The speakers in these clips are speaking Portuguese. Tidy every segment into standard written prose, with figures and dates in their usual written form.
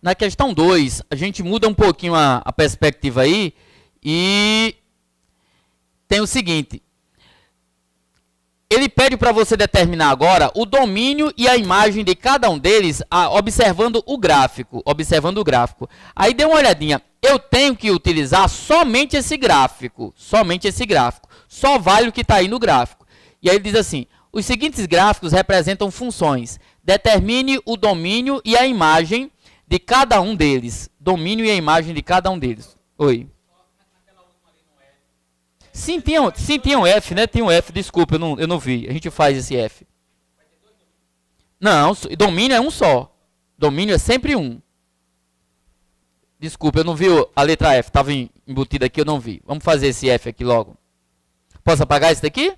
Na questão 2, a gente muda um pouquinho a perspectiva aí e tem o seguinte. Ele pede para você determinar agora o domínio e a imagem de cada um deles, observando o gráfico. Aí dê uma olhadinha. Eu tenho que utilizar somente esse gráfico. Só vale o que está aí no gráfico. E aí ele diz assim, os seguintes gráficos representam funções. Determine o domínio e a imagem de cada um deles. Domínio e a imagem de cada um deles. Oi. Sim, tinha um F, né? Tinha um F, desculpa, eu não vi. A gente faz esse F. Não, domínio é um só. Domínio é sempre um. Desculpa, eu não vi a letra F. Estava embutida aqui, eu não vi. Vamos fazer esse F aqui logo. Posso apagar esse daqui?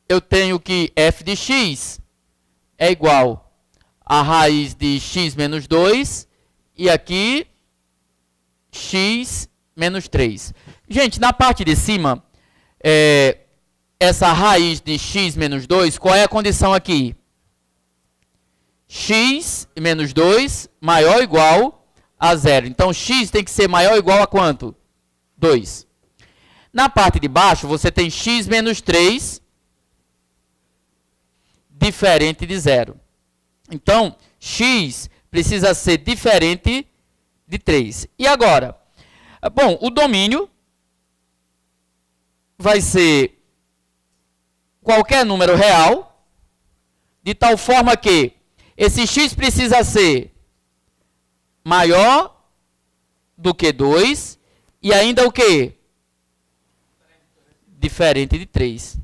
Eu tenho que f de x é igual a raiz de x menos 2 e aqui x menos 3. Gente, na parte de cima, essa raiz de x menos 2, qual é a condição aqui? X menos 2 maior ou igual a 0. Então, x tem que ser maior ou igual a quanto? 2. Na parte de baixo, você tem x menos 3 diferente de 0. Então, x precisa ser diferente de 3. E agora? Bom, o domínio vai ser qualquer número real, de tal forma que esse x precisa ser maior do que 2 e ainda o quê? Diferente de 3.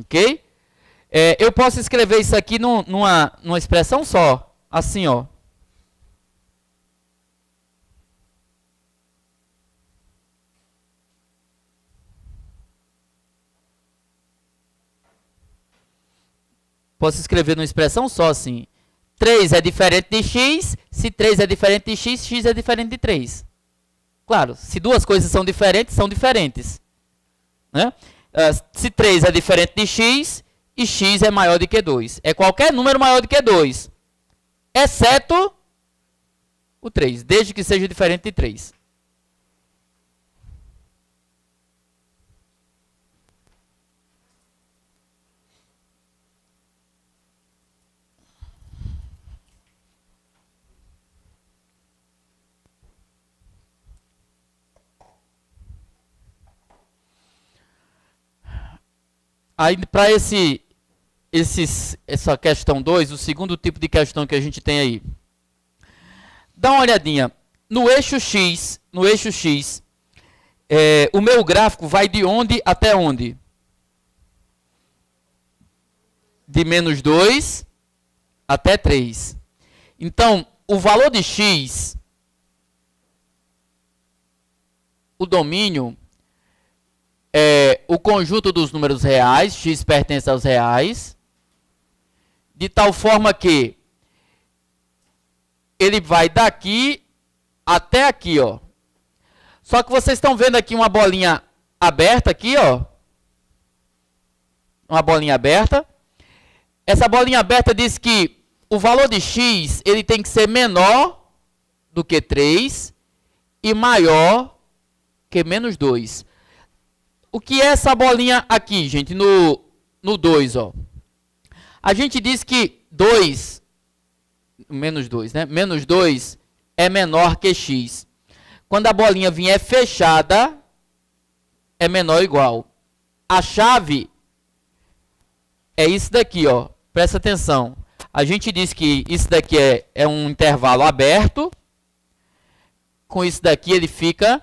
Ok? Eu posso escrever isso aqui numa expressão só. Assim, ó. Posso escrever numa expressão só assim. 3 é diferente de x. Se 3 é diferente de x, x é diferente de 3. Claro, se duas coisas são diferentes, são diferentes. Né? Se 3 é diferente de x e x é maior do que 2. É qualquer número maior do que 2. Exceto o 3, desde que seja diferente de 3. Aí, para essa questão 2, o segundo tipo de questão que a gente tem aí. Dá uma olhadinha. No eixo X, o meu gráfico vai de onde até onde? De menos 2 até 3. Então, o valor de x, o domínio, é o conjunto dos números reais, x pertence aos reais, de tal forma que ele vai daqui até aqui, ó. Só que vocês estão vendo aqui uma bolinha aberta aqui, ó. Uma bolinha aberta. Essa bolinha aberta diz que o valor de x, ele tem que ser menor do que 3 e maior que menos 2. O que é essa bolinha aqui, gente, no 2, ó? A gente diz que 2, menos 2, né? Menos 2 é menor que x. Quando a bolinha vier fechada, é menor ou igual. A chave é isso daqui, ó. Presta atenção. A gente diz que isso daqui é um intervalo aberto. Com isso daqui ele fica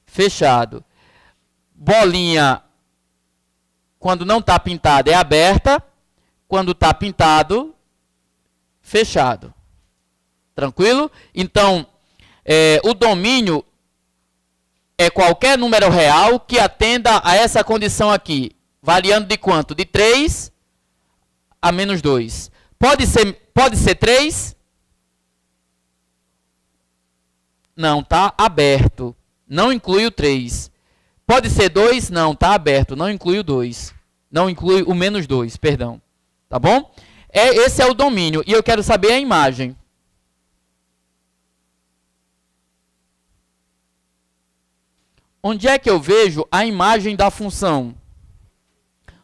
fechado. Bolinha, quando não está pintada, é aberta. Quando está pintado, fechado. Tranquilo? Então, o domínio é qualquer número real que atenda a essa condição aqui. Variando de quanto? De 3 a menos 2. Pode ser 3? Não, está aberto. Não inclui o 3. Pode ser 2? Não, está aberto. Não inclui o 2. Não inclui o menos 2, perdão. Tá bom? Esse é o domínio. E eu quero saber a imagem. Onde é que eu vejo a imagem da função?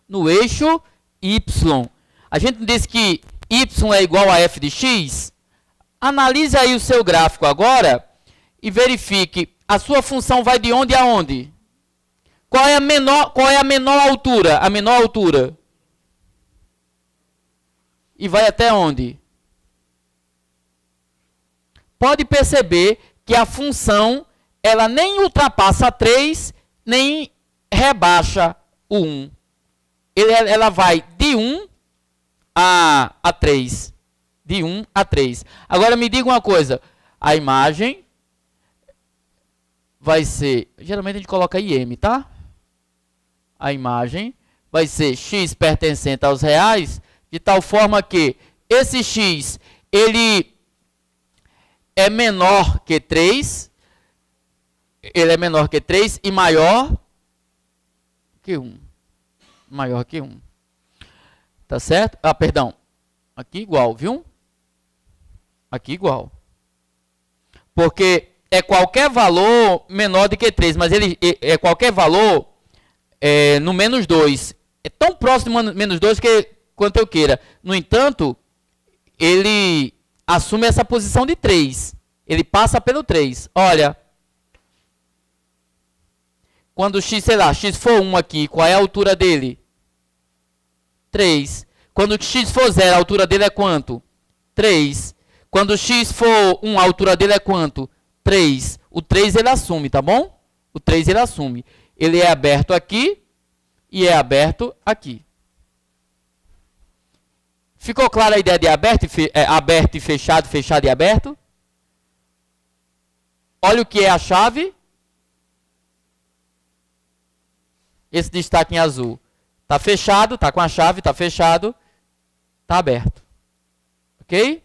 No eixo y. A gente disse que y é igual a f de x. Analise aí o seu gráfico agora e verifique. A sua função vai de onde a onde? Qual é a menor altura? A menor altura. E vai até onde? Pode perceber que a função ela nem ultrapassa 3, nem rebaixa o 1. Ela vai de 1 a 3. De 1 a 3. Agora me diga uma coisa. A imagem vai ser... Geralmente a gente coloca IM, tá? A imagem vai ser x pertencente aos reais, de tal forma que esse x, ele é menor que 3, ele é menor que 3 e maior que 1. Maior que 1. Tá certo? Ah, perdão. Aqui igual, viu? Aqui igual. Porque é qualquer valor menor do que 3, mas ele é qualquer valor no menos 2. É tão próximo do menos 2 quanto eu queira. No entanto, ele assume essa posição de 3. Ele passa pelo 3. Olha, quando x, sei lá, x for 1 aqui, qual é a altura dele? 3. Quando x for 0, a altura dele é quanto? 3. Quando x for 1, a altura dele é quanto? 3. O 3 ele assume, tá bom? O 3 ele assume. Ele é aberto aqui e é aberto aqui. Ficou clara a ideia de aberto e fechado, fechado e aberto? Olha o que é a chave. Esse destaque em azul. Está fechado, está com a chave, está fechado, está aberto. Ok?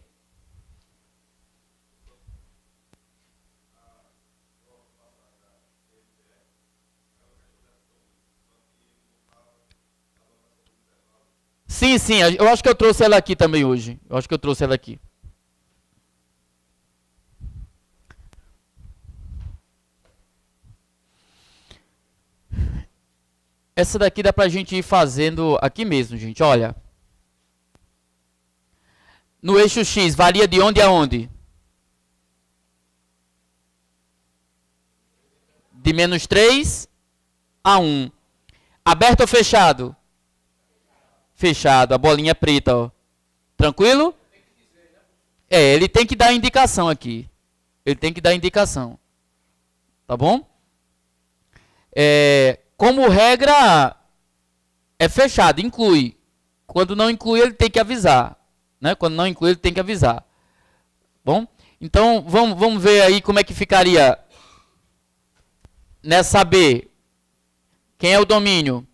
Sim, sim, eu acho que eu trouxe ela aqui também hoje. Eu acho que eu trouxe ela aqui. Essa daqui dá pra gente ir fazendo aqui mesmo, gente. Olha. No eixo X, varia de onde a onde? De menos 3 a 1. Aberto ou fechado? Fechado. A bolinha preta, ó. Tranquilo? Ele tem que dar a indicação aqui. Ele tem que dar a indicação. Tá bom? Como regra, é fechado, inclui. Quando não inclui, ele tem que avisar. Né? Quando não inclui, ele tem que avisar. Bom? Então, vamos ver aí como é que ficaria nessa B. Quem é o domínio?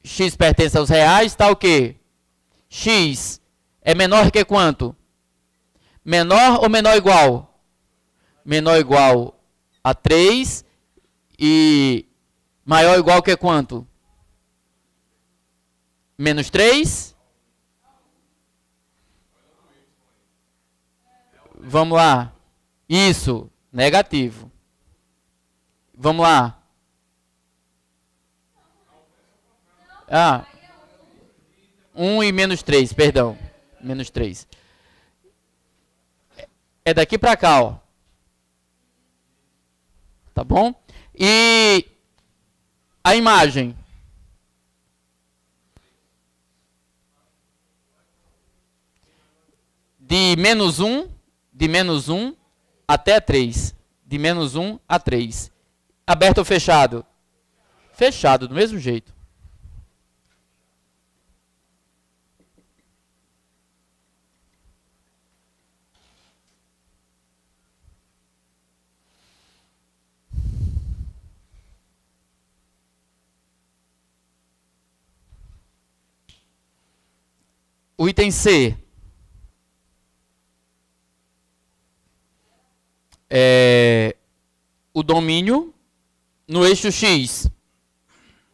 X pertence aos reais, tá o quê? X é menor que quanto? Menor ou menor ou igual? Menor ou igual a 3 e maior ou igual que quanto? Menos 3? Vamos lá. Isso, negativo. Vamos lá. 1 e menos 3, perdão. Menos 3. É daqui para cá, ó. Tá bom? E a imagem. De menos 1 até 3. De menos 1 a 3. Aberto ou fechado? Fechado, do mesmo jeito. O item C. o domínio no eixo x.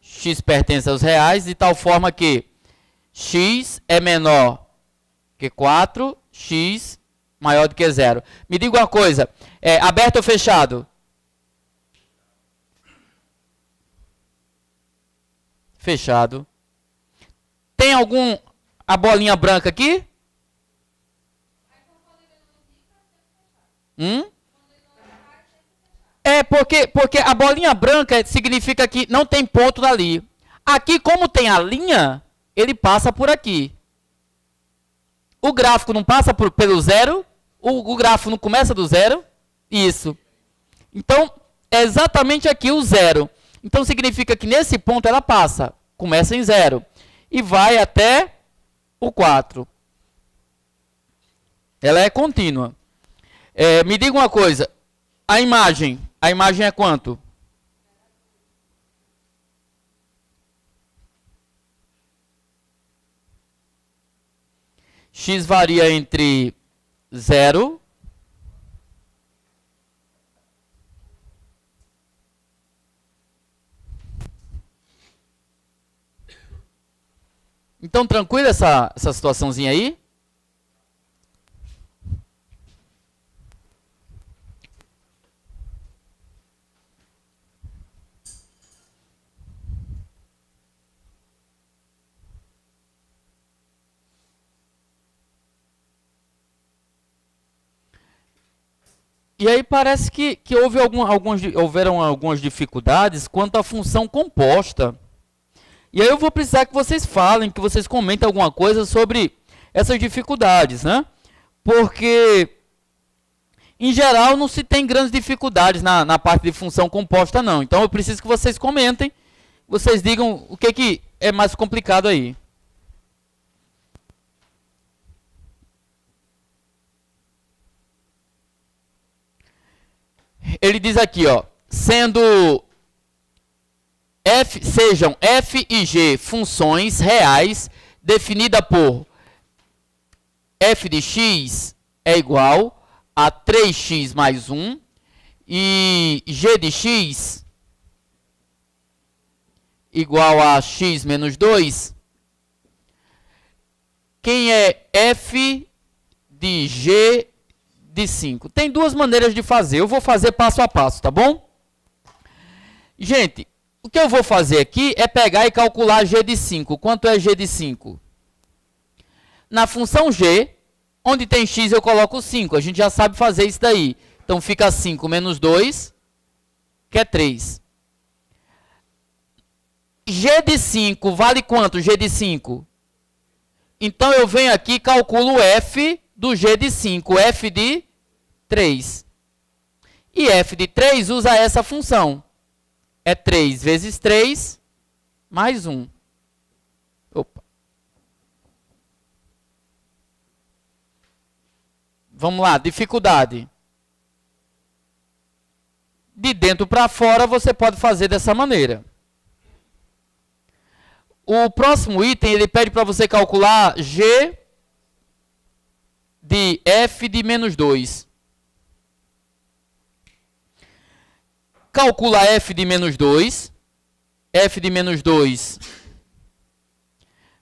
X pertence aos reais, de tal forma que x é menor que 4, x maior do que 0. Me diga uma coisa, aberto ou fechado? Fechado. Tem a bolinha branca aqui? Porque a bolinha branca significa que não tem ponto ali. Aqui, como tem a linha, ele passa por aqui. O gráfico não passa pelo zero? O gráfico não começa do zero? Isso. Então, é exatamente aqui o zero. Então, significa que nesse ponto ela passa. Começa em zero. E vai até o 4. Ela é contínua. Me diga uma coisa. A imagem é quanto? X varia entre 0 Então, tranquilo essa situaçãozinha aí? E aí parece que houveram algumas dificuldades quanto à função composta. E aí eu vou precisar que vocês falem, que vocês comentem alguma coisa sobre essas dificuldades, né? Porque, em geral, não se tem grandes dificuldades na parte de função composta, não. Então eu preciso que vocês comentem, vocês digam o que é mais complicado aí. Ele diz aqui, ó, sejam f e g funções reais definida por f de x é igual a 3x mais 1 e g de x igual a x menos 2. Quem é f de g de 5? Tem duas maneiras de fazer. Eu vou fazer passo a passo, tá bom? Gente, o que eu vou fazer aqui é pegar e calcular g de 5. Quanto é g de 5? Na função g, onde tem x eu coloco 5. A gente já sabe fazer isso daí. Então fica 5 menos 2, que é 3. G de 5 vale quanto, g de 5? Então eu venho aqui e calculo f do g de 5, f de 3. E f de 3 usa essa função. É 3 vezes 3 mais 1. Opa. Vamos lá, dificuldade. De dentro para fora você pode fazer dessa maneira. O próximo item, ele pede para você calcular g de f de menos 2. Calcula f de menos 2. F de menos 2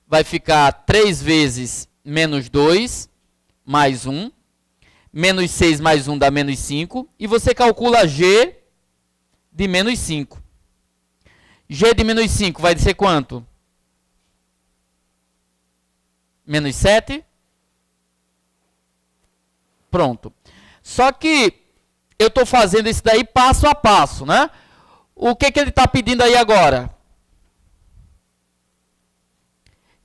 vai ficar 3 vezes menos 2 mais 1. Menos 6 mais 1 dá menos 5. E você calcula g de menos 5. G de menos 5 vai ser quanto? Menos 7. Pronto. Só que eu estou fazendo isso daí passo a passo, né? O que ele está pedindo aí agora?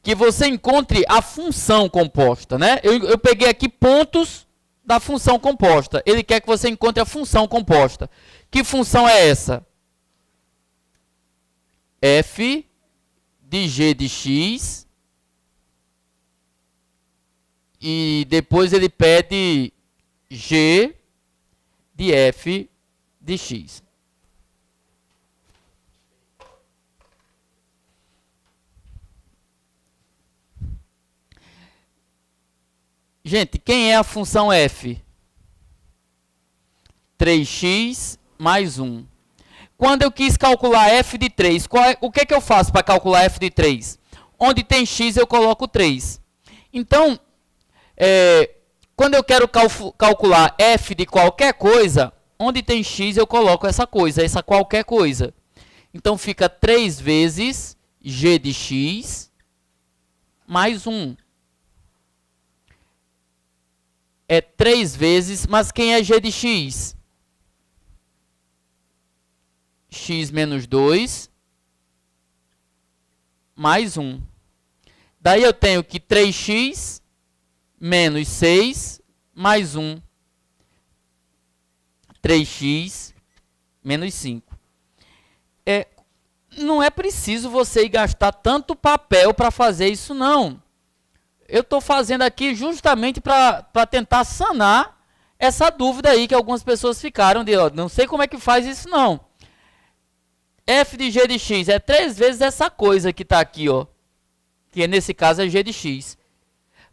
Que você encontre a função composta, né? Eu peguei aqui pontos da função composta. Ele quer que você encontre a função composta. Que função é essa? F de g de x. E depois ele pede g de f de x. Gente, quem é a função f? 3x mais 1. Quando eu quis calcular f de 3, o que eu faço para calcular f de 3? Onde tem x, eu coloco 3. Então, quando eu quero calcular f de qualquer coisa, onde tem x, eu coloco essa coisa, essa qualquer coisa. Então, fica 3 vezes g de x mais 1. É 3 vezes, mas quem é g de x? X menos 2 mais 1. Daí eu tenho que 3x menos 6 mais 1. 3x menos 5. Não é preciso você ir gastar tanto papel para fazer isso, não. Eu estou fazendo aqui justamente para tentar sanar essa dúvida aí que algumas pessoas ficaram de, não sei como é que faz isso, não. F de g de x é 3 vezes essa coisa que está aqui, ó, que nesse caso é g de x.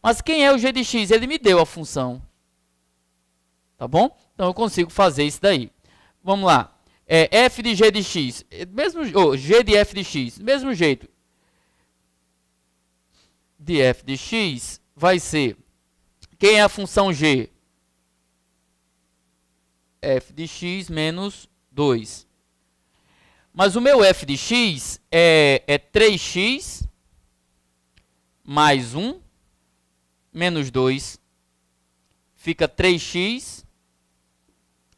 Mas quem é o g de x? Ele me deu a função. Tá bom? Então eu consigo fazer isso daí. Vamos lá. F de g de x, g de f de x, mesmo jeito. De f de x vai ser, quem é a função g? F de x menos 2. Mas o meu f de x é 3x mais 1 menos 2. Fica 3x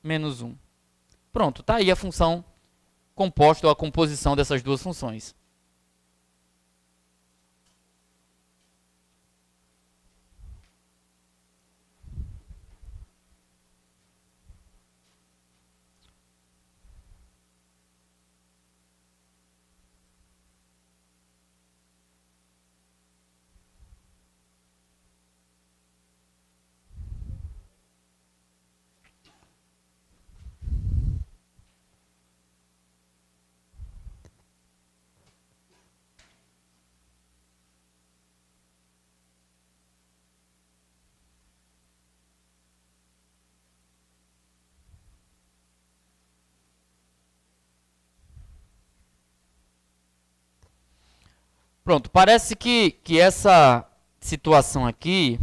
menos 1. Pronto, está aí a função composta ou a composição dessas duas funções. Pronto, parece que essa situação aqui,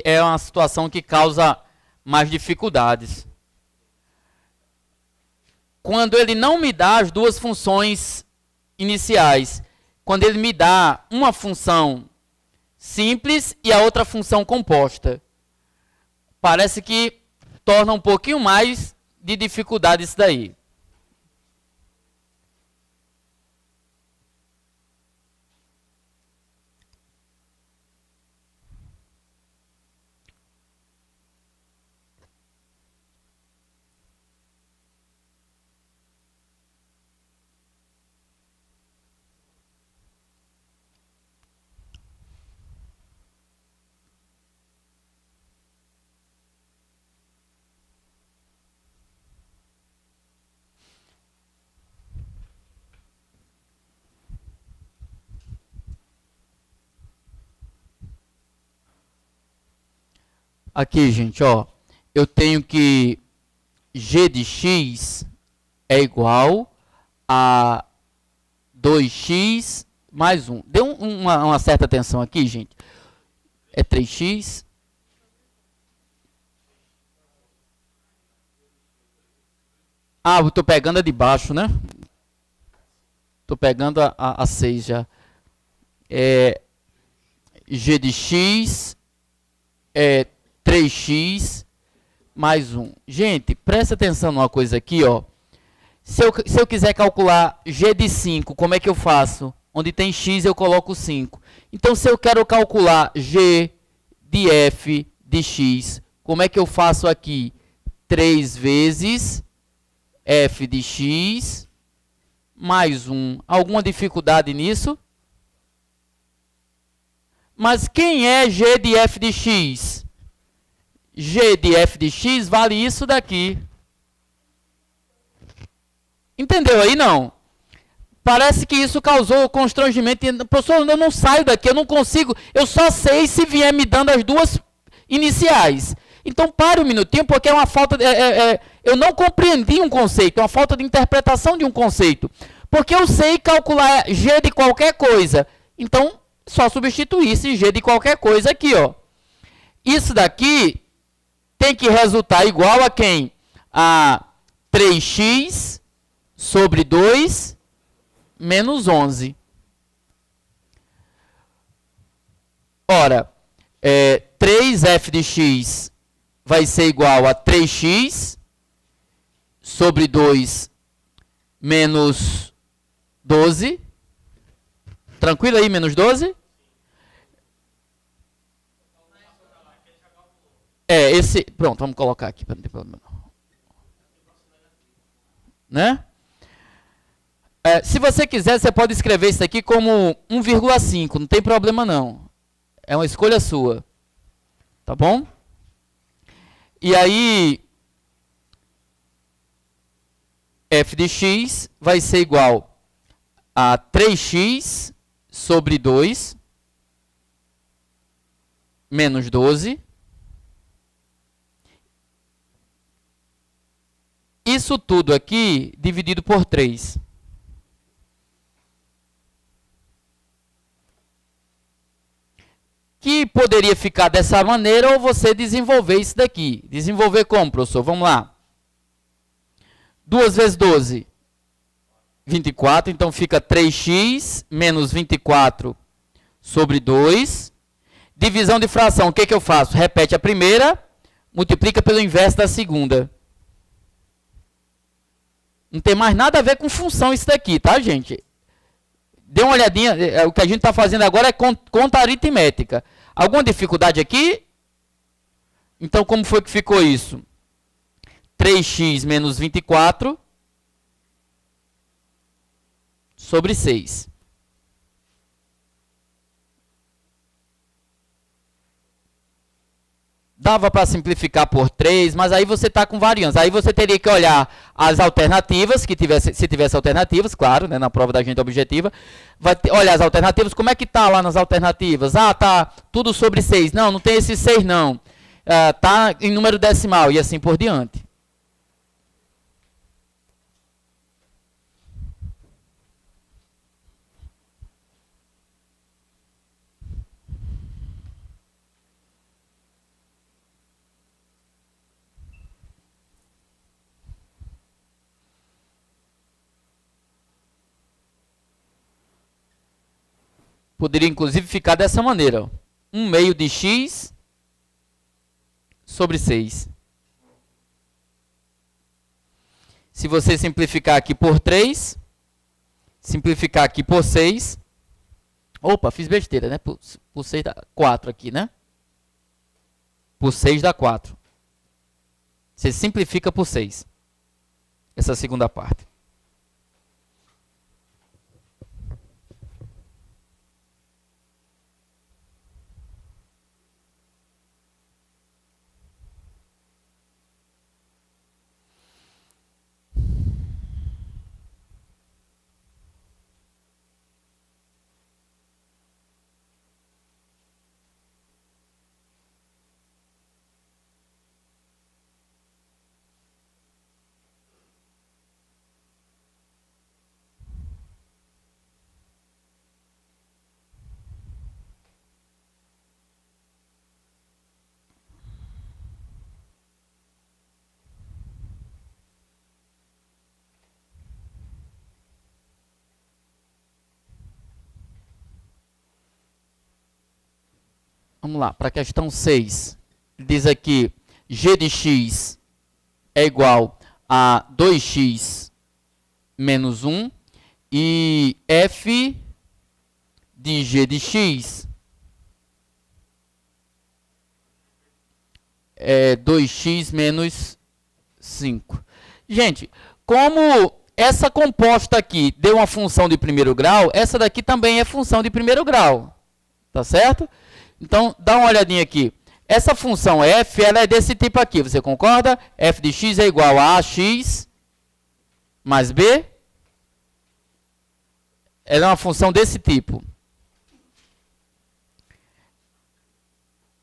é uma situação que causa mais dificuldades. Quando ele não me dá as duas funções iniciais, quando ele me dá uma função simples e a outra função composta, parece que torna um pouquinho mais de dificuldade isso daí. Aqui, gente, ó, eu tenho que g de x é igual a 2x mais 1. Dê uma certa atenção aqui, gente. É 3x. Ah, eu estou pegando a de baixo, né? Estou pegando a 6 já. G de x é 3x mais 1. Gente, presta atenção numa coisa aqui, ó. Se eu quiser calcular g de 5, como é que eu faço? Onde tem x, eu coloco 5. Então, se eu quero calcular g de f de x, como é que eu faço aqui? 3 vezes f de x mais 1. Alguma dificuldade nisso? Mas quem é g de f de x? G de f de x vale isso daqui. Entendeu aí, não? Parece que isso causou constrangimento. Professor, eu não saio daqui, eu não consigo. Eu só sei se vier me dando as duas iniciais. Então pare um minutinho, porque é uma falta eu não compreendi um conceito, é uma falta de interpretação de um conceito. Porque eu sei calcular g de qualquer coisa. Então, só substituir esse g de qualquer coisa aqui, ó. Isso daqui tem que resultar igual a quem? A 3x sobre 2 menos 11. Ora, 3f de x vai ser igual a 3x sobre 2 menos 12. Tranquilo aí, menos 12? Pronto, vamos colocar aqui, para não ter problema não. Né? Se você quiser, você pode escrever isso aqui como 1,5, não tem problema não. É uma escolha sua. Tá bom? E aí, f de x vai ser igual a 3x sobre 2 menos 12. Isso tudo aqui dividido por 3. Que poderia ficar dessa maneira ou você desenvolver isso daqui. Desenvolver como, professor? Vamos lá. 2 vezes 12, 24. Então fica 3x menos 24 sobre 2. Divisão de fração, o que, que eu faço? Repete a primeira, multiplica pelo inverso da segunda. Não tem mais nada a ver com função isso daqui, tá, gente? Dê uma olhadinha, o que a gente está fazendo agora é conta aritmética. Alguma dificuldade aqui? Então, como foi que ficou isso? 3x menos 24 sobre 6. Dava para simplificar por 3, mas aí você está com variância. Aí você teria que olhar as alternativas, se tivesse alternativas, claro, né, na prova da gente objetiva. Olhar as alternativas, como é que está lá nas alternativas? Ah, tá tudo sobre 6. Não, não tem esse 6 não. Tá em número decimal e assim por diante. Poderia, inclusive, ficar dessa maneira. 1 meio de x sobre 6. Se você simplificar aqui por 3, simplificar aqui por 6. Opa, fiz besteira, né? Por 6 dá 4 aqui, né? Por 6 dá 4. Você simplifica por 6. Essa segunda parte. Vamos lá, para a questão 6. Diz aqui, g de x é igual a 2x menos 1 e f de g de x é 2x menos 5. Gente, como essa composta aqui deu uma função de primeiro grau, essa daqui também é função de primeiro grau. Tá certo? Então, dá uma olhadinha aqui. Essa função f, ela é desse tipo aqui, você concorda? F de x é igual a ax mais b. Ela é uma função desse tipo.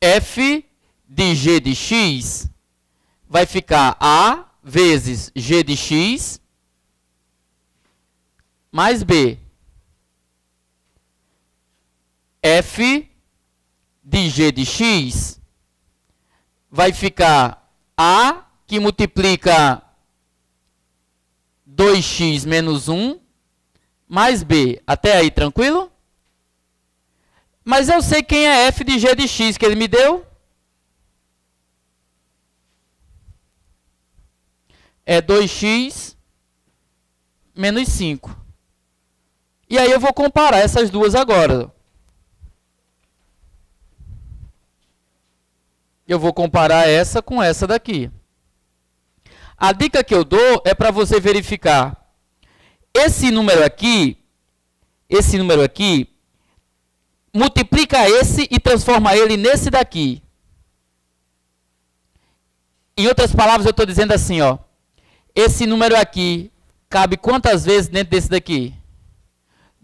F de g de x vai ficar a vezes g de x mais b. F de g de x vai ficar a, que multiplica 2x menos 1, mais b. Até aí, tranquilo? Mas eu sei quem é f de g de x que ele me deu. É 2x menos 5. E aí eu vou comparar essas duas agora. Eu vou comparar essa com essa daqui. A dica que eu dou é para você verificar. Esse número aqui, multiplica esse e transforma ele nesse daqui. Em outras palavras, eu estou dizendo assim, ó. Esse número aqui cabe quantas vezes dentro desse daqui?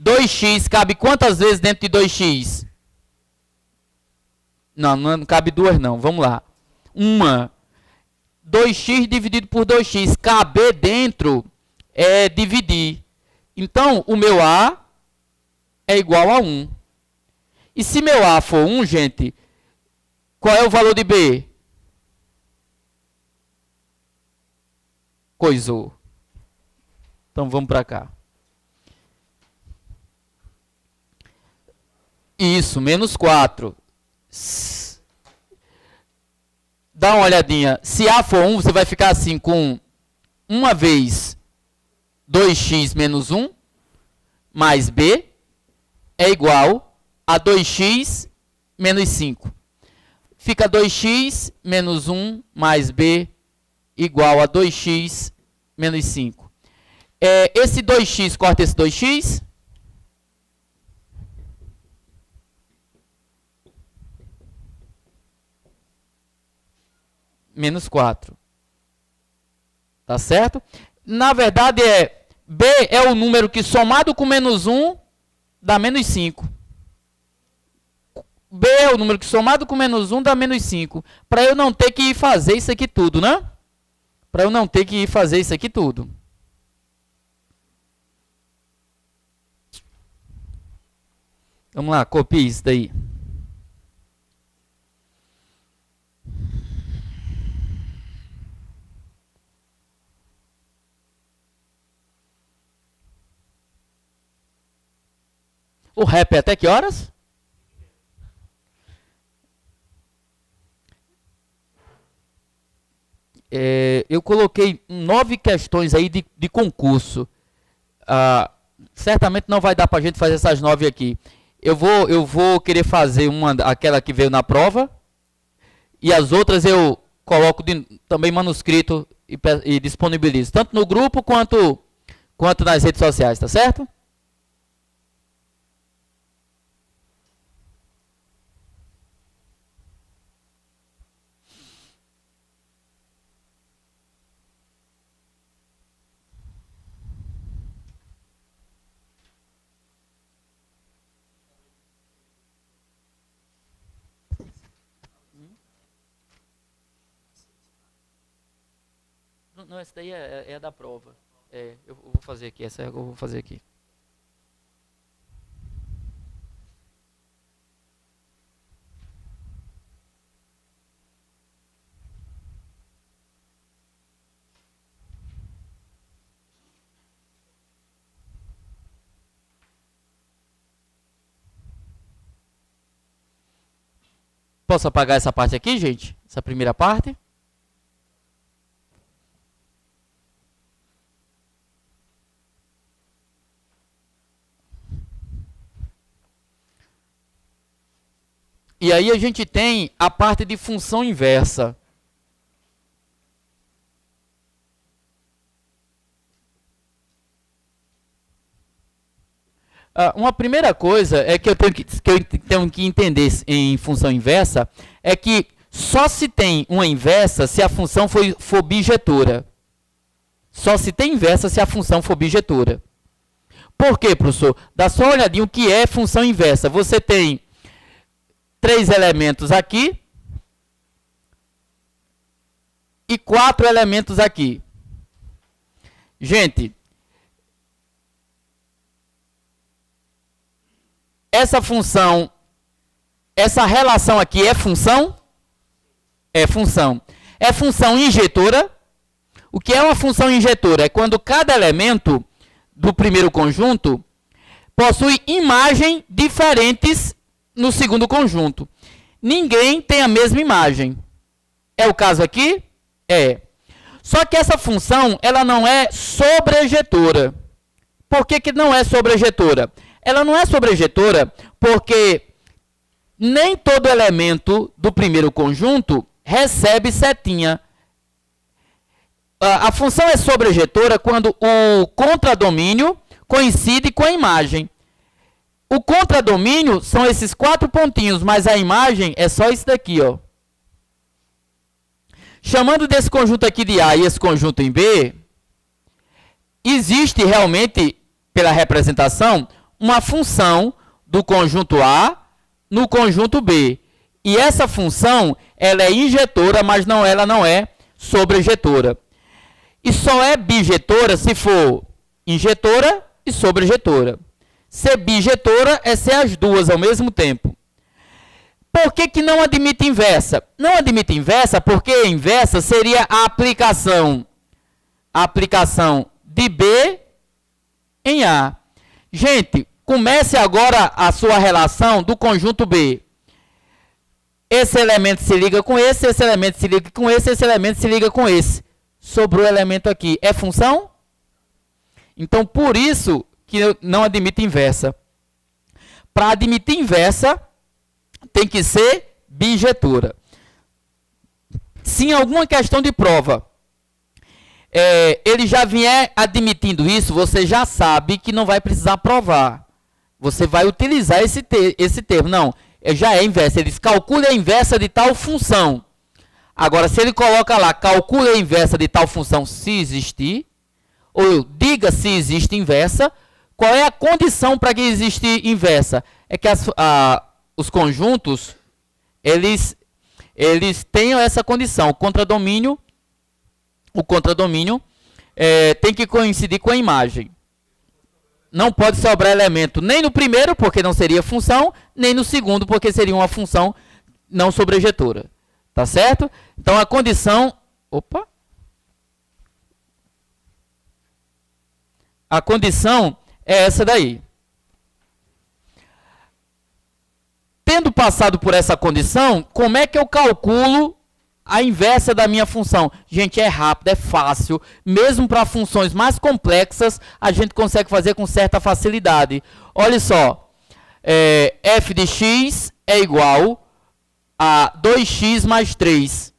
2x cabe quantas vezes dentro de 2x? Não cabe duas não. Vamos lá. Uma. 2x dividido por 2x. Caber dentro é dividir. Então, o meu A é igual a 1. E se meu A for 1, gente, qual é o valor de B? Coisou. Então, vamos para cá. Isso, menos 4. Dá uma olhadinha. Se A for 1, você vai ficar assim com 1 vez 2x menos 1 mais B é igual a 2x menos 5. Fica 2x menos 1 mais B igual a 2x menos 5. Esse 2x corta esse 2x. Menos 4. Tá certo? Na verdade, B é o número que somado com menos 1 dá menos 5. B é o número que somado com menos 1 dá menos 5. Para eu não ter que ir fazer isso aqui tudo, né? Para eu não ter que ir fazer isso aqui tudo. Vamos lá, copie isso daí. O rap é até que horas? Eu coloquei 9 questões aí de concurso. Certamente não vai dar para a gente fazer essas 9 aqui. Eu vou querer fazer aquela que veio na prova. E as outras eu coloco também manuscrito e disponibilizo. Tanto no grupo quanto nas redes sociais, tá certo? Não, essa daí é da prova. Eu vou fazer aqui, essa eu vou fazer aqui. Posso apagar essa parte aqui, gente? Essa primeira parte? E aí a gente tem a parte de função inversa. Uma primeira coisa é que eu tenho que entender em função inversa é que só se tem uma inversa se a função for bijetora. Só se tem inversa se a função for bijetora. Por quê, professor? Dá só uma olhadinha o que é função inversa. Você tem 3 elementos aqui. e 4 elementos aqui. Gente, essa função, essa relação aqui é função? É função. É função injetora. O que é uma função injetora? É quando cada elemento do primeiro conjunto possui imagens diferentes no segundo conjunto. Ninguém tem a mesma imagem. É o caso aqui? É. Só que essa função, ela não é sobrejetora. Por que não é sobrejetora? Ela não é sobrejetora porque nem todo elemento do primeiro conjunto recebe setinha. A função é sobrejetora quando o contradomínio coincide com a imagem. O contradomínio são esses 4 pontinhos, mas a imagem é só isso daqui, ó. Chamando desse conjunto aqui de A e esse conjunto em B, existe realmente, pela representação, uma função do conjunto A no conjunto B. E essa função, ela é injetora, mas ela não é sobrejetora. E só é bijetora se for injetora e sobrejetora. Ser bijetora é ser as duas ao mesmo tempo. Por que não admite inversa? Não admite inversa porque a inversa seria a aplicação de B em A. Gente, comece agora a sua relação do conjunto B. Esse elemento se liga com esse elemento se liga com esse elemento se liga com esse. Sobrou o elemento aqui. É função? Então, por isso que não admite inversa. Para admitir inversa, tem que ser bijetora. Se em alguma questão de prova ele já vier admitindo isso, você já sabe que não vai precisar provar. Você vai utilizar esse termo. Não, já é inversa. Ele diz, calcule a inversa de tal função. Agora, se ele coloca lá, calcule a inversa de tal função se existir, ou diga se existe inversa, qual é a condição para que exista inversa? É que os conjuntos, eles tenham essa condição. O contradomínio tem que coincidir com a imagem. Não pode sobrar elemento nem no primeiro, porque não seria função, nem no segundo, porque seria uma função não sobrejetora. Tá certo? Então, a condição... Opa! A condição é essa daí. Tendo passado por essa condição, como é que eu calculo a inversa da minha função? Gente, é rápido, é fácil. Mesmo para funções mais complexas, a gente consegue fazer com certa facilidade. Olha só. F de x é igual a 2x mais 3.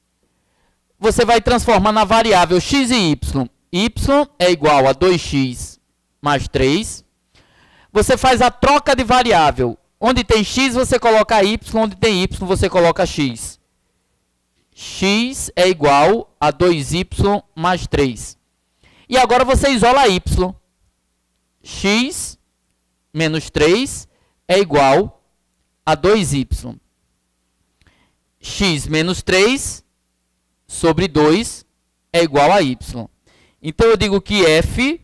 Você vai transformar na variável x e y. Y é igual a 2x mais 3. Você faz a troca de variável. Onde tem x, você coloca y. Onde tem y, você coloca x. X é igual a 2y mais 3. E agora você isola y. X menos 3 é igual a 2y. X menos 3 sobre 2 é igual a y. Então, eu digo que f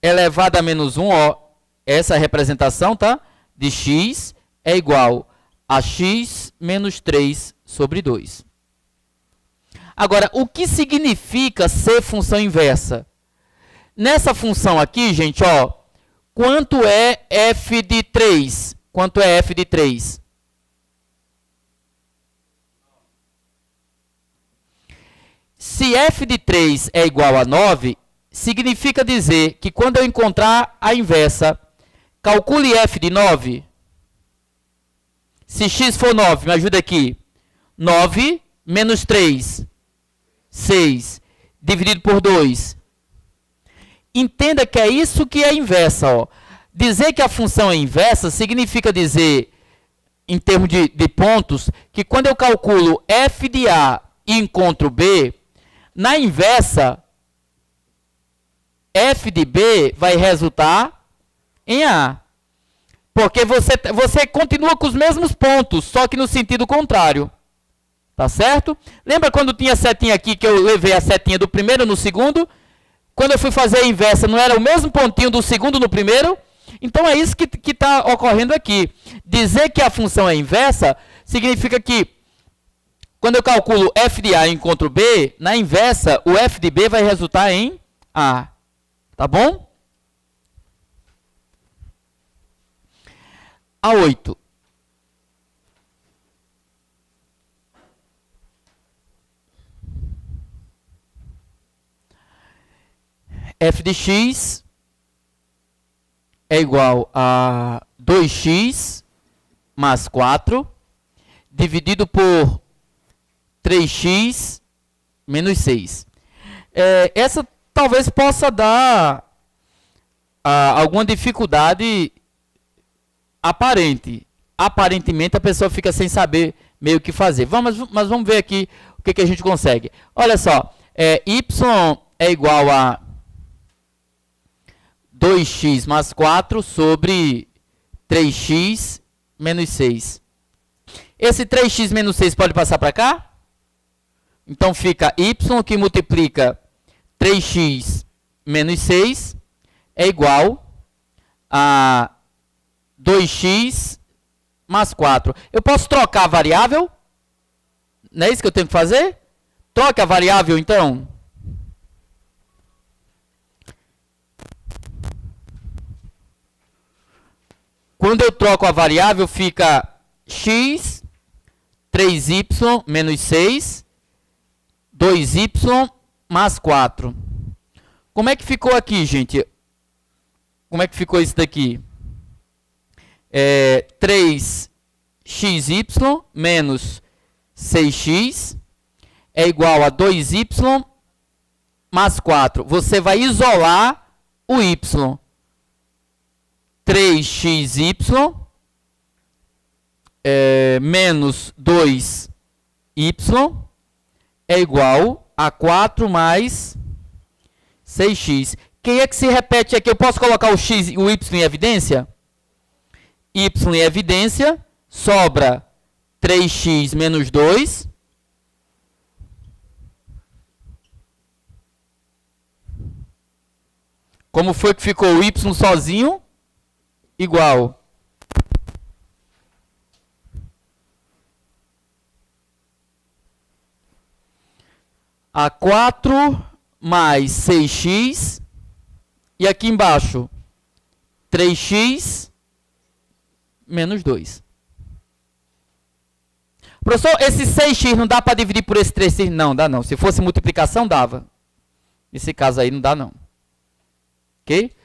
elevado a menos 1, ó, essa representação, tá? De x é igual a x menos 3 sobre 2. Agora, o que significa ser função inversa? Nessa função aqui, gente, ó, quanto é f de 3? Quanto é f de 3? Se f de 3 é igual a 9, significa dizer que quando eu encontrar a inversa, calcule f de 9. Se x for 9, me ajuda aqui. 9 menos 3, 6, dividido por 2. Entenda que é isso que é inversa. Ó. Dizer que a função é inversa significa dizer, em termos de pontos, que quando eu calculo f de A e encontro B, na inversa, f de B vai resultar em A. Porque você continua com os mesmos pontos, só que no sentido contrário. Tá certo? Lembra quando tinha setinha aqui, que eu levei a setinha do primeiro no segundo? Quando eu fui fazer a inversa, não era o mesmo pontinho do segundo no primeiro? Então é isso que está ocorrendo aqui. Dizer que a função é inversa significa que quando eu calculo f de A e encontro B, na inversa, o f de B vai resultar em A. Tá bom? A8. F de x é igual a 2x mais 4 dividido por 3x menos 6. Essa talvez possa dar alguma dificuldade aparente. Aparentemente a pessoa fica sem saber meio o que fazer. Mas vamos ver aqui o que a gente consegue. Olha só, y é igual a 2x mais 4 sobre 3x menos 6. Esse 3x menos 6 pode passar para cá? Então fica y que multiplica 3x menos 6 é igual a 2x mais 4. Eu posso trocar a variável? Não é isso que eu tenho que fazer? Troque a variável, então. Quando eu troco a variável, fica x, 3y menos 6, 2y mais 4. Como é que ficou aqui, gente? Como é que ficou isso daqui? 3xy menos 6x é igual a 2y mais 4. Você vai isolar o y. 3xy menos 2y é igual a 4 mais 6x. Quem é que se repete aqui? Eu posso colocar o x e o y em evidência? Y em evidência, sobra 3x menos 2. Como foi que ficou o y sozinho? Igual a 4 mais 6x, e aqui embaixo 3x menos 2. Professor, esse 6x não dá para dividir por esse 3x? Não, dá não. Se fosse multiplicação, dava. Nesse caso aí não dá não. Ok?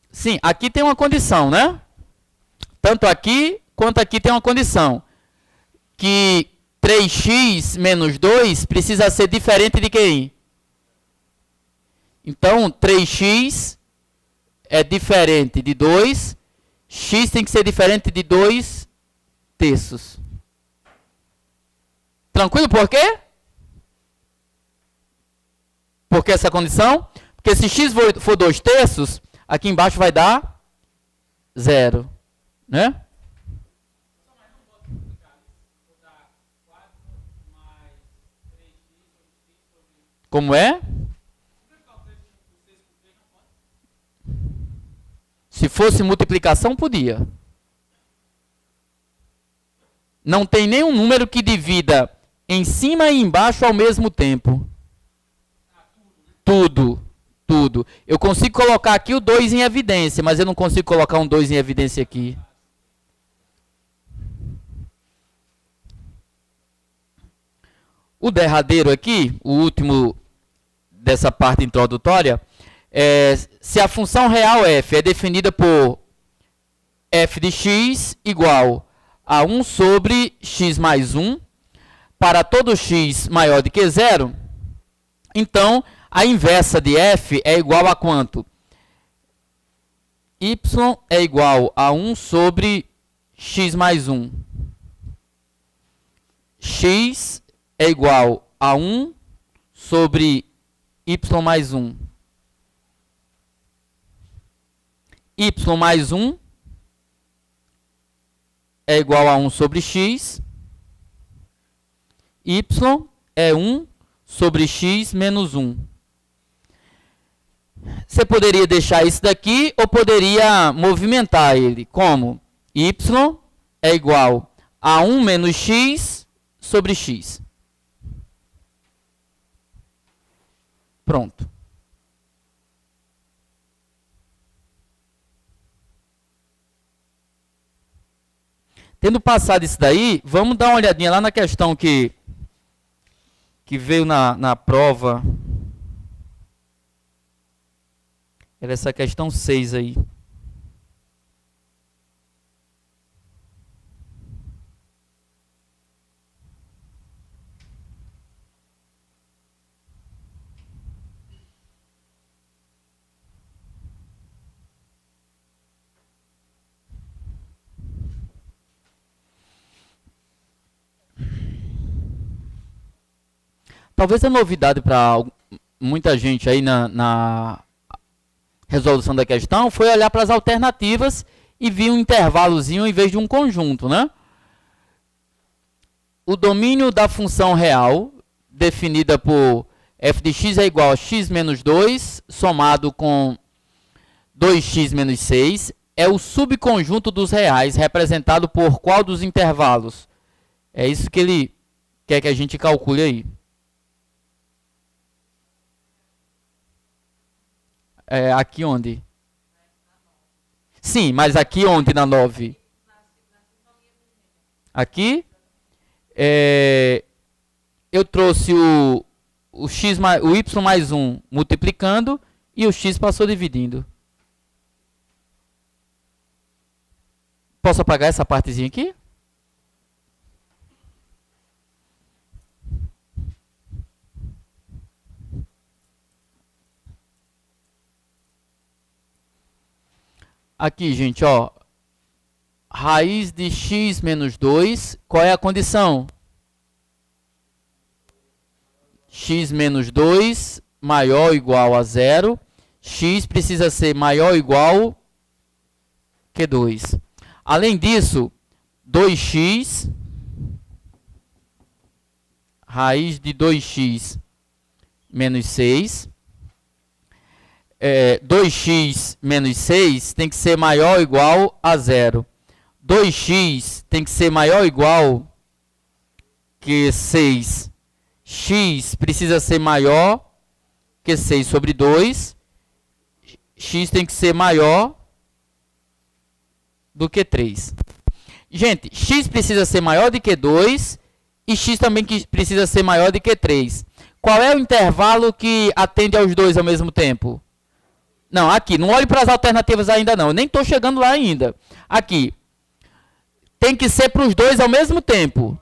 Sim, aqui tem uma condição, né? Tanto aqui quanto aqui tem uma condição. Que 3x menos 2 precisa ser diferente de quem? Então, 3x é diferente de 2. X tem que ser diferente de 2 terços. Tranquilo? Por quê? Por que essa condição? Porque se x for 2 terços, aqui embaixo vai dar 0. Né? Como é? Se fosse multiplicação, podia. Não tem nenhum número que divida em cima e embaixo ao mesmo tempo. Tudo. Tudo. Eu consigo colocar aqui o 2 em evidência, mas eu não consigo colocar um 2 em evidência aqui. O derradeiro aqui, o último dessa parte introdutória, se a função real f é definida por f de x igual a 1 sobre x mais 1, para todo x maior do que 0, então a inversa de f é igual a quanto? Y é igual a 1 sobre x mais 1. X é igual a 1 sobre y mais 1. Y mais 1 é igual a 1 sobre x. Y é 1 sobre x menos 1. Você poderia deixar isso daqui ou poderia movimentar ele. Como? Y é igual a 1 menos x sobre x. Pronto. Tendo passado isso daí, vamos dar uma olhadinha lá na questão que veio na prova. Era essa questão 6 aí. Talvez a novidade para muita gente aí na resolução da questão foi olhar para as alternativas e vir um intervalozinho em vez de um conjunto, né? O domínio da função real, definida por f de x é igual a x menos 2, somado com 2x menos 6, é o subconjunto dos reais, representado por qual dos intervalos? É isso que ele quer que a gente calcule aí. Aqui onde? Sim, mas aqui onde na 9? Aqui, eu trouxe o y mais 1 multiplicando e o x passou dividindo. Posso apagar essa partezinha aqui? Aqui, gente, ó. Raiz de x menos 2, qual é a condição? X menos 2 maior ou igual a 0. X precisa ser maior ou igual que 2. Além disso, 2x, raiz de 2x menos 6. 2x menos 6 tem que ser maior ou igual a 0. 2x tem que ser maior ou igual que 6. X precisa ser maior que 6 sobre 2. X tem que ser maior do que 3. Gente, x precisa ser maior do que 2 e x também precisa ser maior do que 3. Qual é o intervalo que atende aos dois ao mesmo tempo? Não, aqui, não olhe para as alternativas ainda não, eu nem estou chegando lá ainda. Aqui, tem que ser para os dois ao mesmo tempo.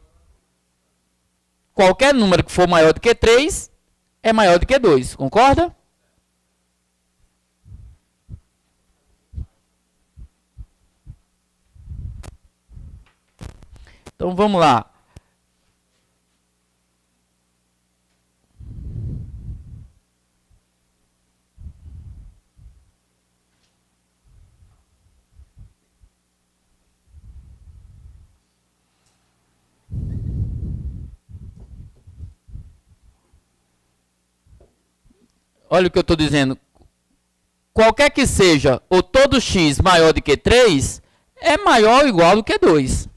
Qualquer número que for maior do que 3 é maior do que 2, concorda? Então vamos lá. Olha o que eu estou dizendo. Qualquer que seja, ou todo x maior do que 3, é maior ou igual do que 2.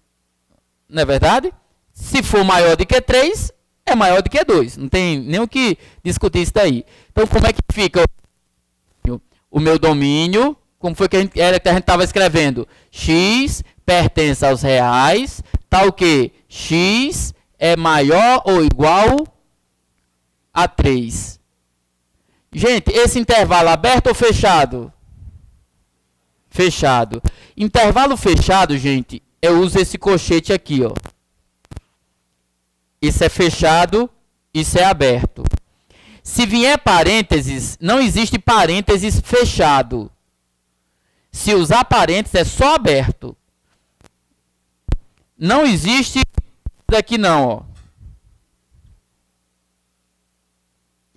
Não é verdade? Se for maior do que 3, é maior do que 2. Não tem nem o que discutir isso daí. Então, como é que fica o meu domínio? Como foi que a gente estava escrevendo? X pertence aos reais, tal que x é maior ou igual a 3. Gente, esse intervalo aberto ou fechado? Fechado. Intervalo fechado, gente, eu uso esse colchete aqui, ó. Isso é fechado, isso é aberto. Se vier parênteses, não existe parênteses fechado. Se usar parênteses, é só aberto. Não existe daqui não, ó.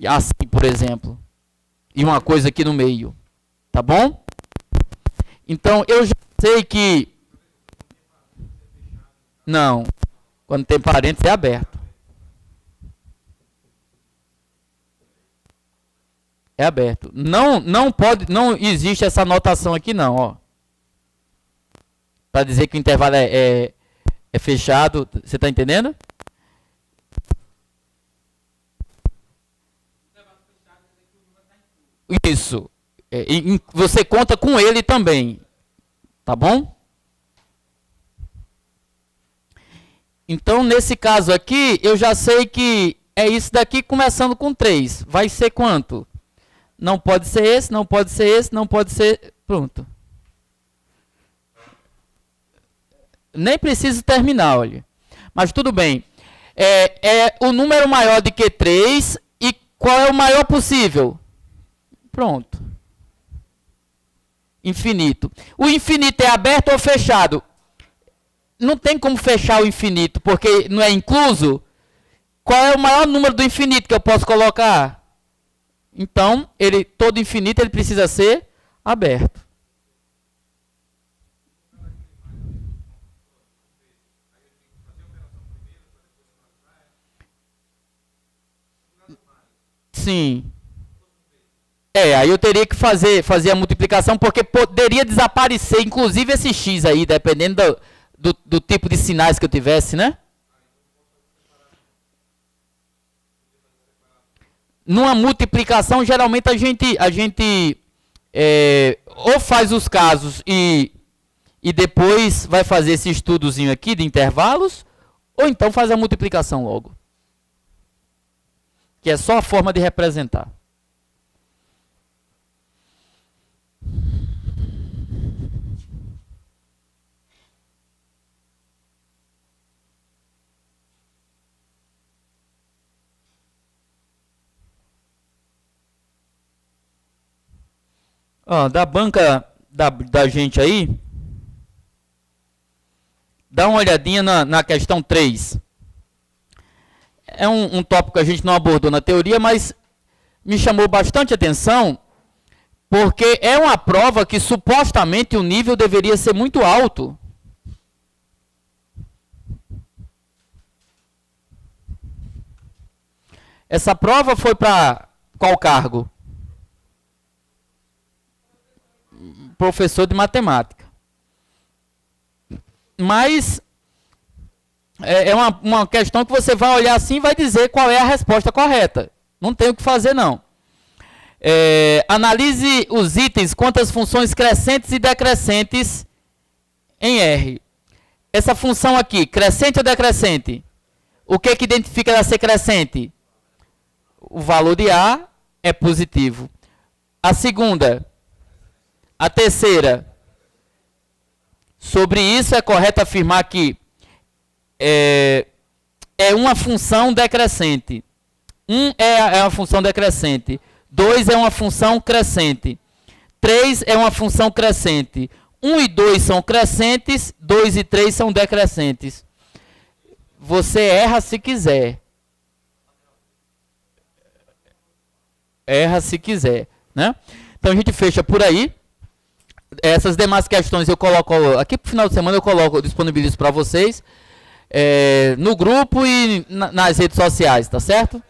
Assim, por exemplo. E uma coisa aqui no meio. Tá bom? Então, eu já sei que... Não. Quando tem parênteses é aberto. É aberto. Não pode, não existe essa anotação aqui não, ó. Para dizer que o intervalo é fechado, você está entendendo? Isso. Você conta com ele também. Tá bom? Então, nesse caso aqui, eu já sei que é isso daqui começando com 3. Vai ser quanto? Não pode ser esse, não pode ser esse, não pode ser... Pronto. Nem preciso terminar, olha. Mas tudo bem. É o número maior de que 3 e qual é o maior possível? Pronto. Infinito. O infinito é aberto ou fechado? Não tem como fechar o infinito, porque não é incluso. Qual é o maior número do infinito que eu posso colocar? Então, todo infinito ele precisa ser aberto. Sim. Aí eu teria que fazer a multiplicação, porque poderia desaparecer, inclusive esse x aí, dependendo do tipo de sinais que eu tivesse, né? Numa multiplicação, geralmente a gente ou faz os casos e depois vai fazer esse estudozinho aqui de intervalos, ou então faz a multiplicação logo. Que é só a forma de representar. Da banca da gente aí, dá uma olhadinha na questão 3. É um tópico que a gente não abordou na teoria, mas me chamou bastante atenção, porque é uma prova que supostamente o nível deveria ser muito alto. Essa prova foi para qual cargo? Professor de matemática. Mas é uma questão que você vai olhar assim e vai dizer qual é a resposta correta. Não tem o que fazer, não. Analise os itens quanto às funções crescentes e decrescentes em R. Essa função aqui, crescente ou decrescente? O que identifica ela ser crescente? O valor de A é positivo. A segunda... A terceira, sobre isso é correto afirmar que é uma função decrescente. 1 é uma função decrescente. 2 é uma função crescente. 3 é uma função crescente. 1 e 2 são crescentes, 2 e 3 são decrescentes. Você erra se quiser. Erra se quiser, né? Então a gente fecha por aí. Essas demais questões eu coloco aqui pro final de semana, eu disponibilizo para vocês no grupo e nas redes sociais, tá certo?